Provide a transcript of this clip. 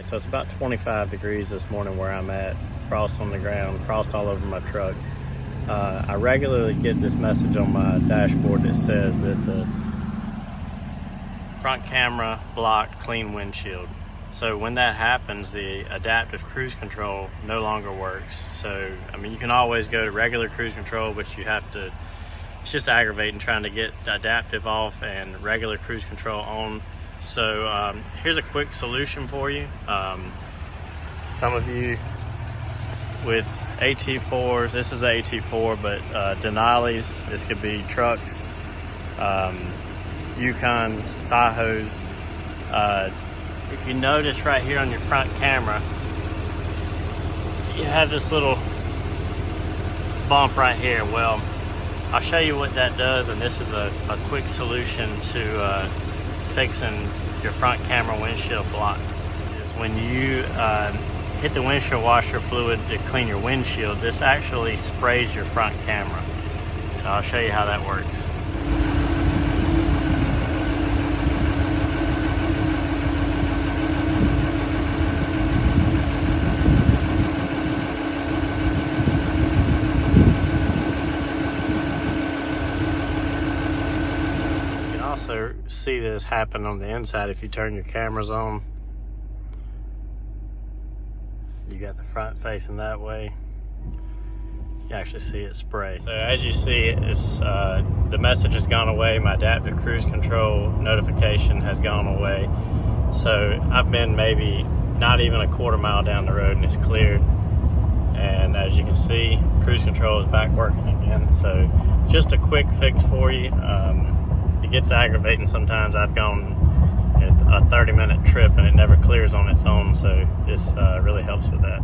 So it's about 25 degrees this morning where I'm at, frost on the ground, frost all over my truck. I regularly get this message on my dashboard that says that the front camera blocked clean windshield. So when that happens, the adaptive cruise control no longer works. So, I mean, you can always go to regular cruise control, but you have to, it's just aggravating trying to get adaptive off and regular cruise control on. So here's a quick solution for you. Some of you with AT4s, this is AT4, but Denali's, this could be trucks, Yukons, Tahoes. If you notice right here on your front camera, you have this little bump right here. Well, I'll show you what that does, and this is a quick solution to fixing your front camera windshield block. Is when you hit the windshield washer fluid to clean your windshield, this actually sprays your front camera. So I'll show you how that works. Also see this happen on the inside if you turn your cameras on. You got the front facing that way, you actually see it spray. So as you see, it's the message has gone away. My adaptive cruise control notification has gone away. So I've been maybe not even a quarter mile down the road and it's cleared, and as you can see, cruise control is back working again. So just a quick fix for you. It gets aggravating sometimes. I've gone a 30-minute trip and it never clears on its own, so this really helps with that.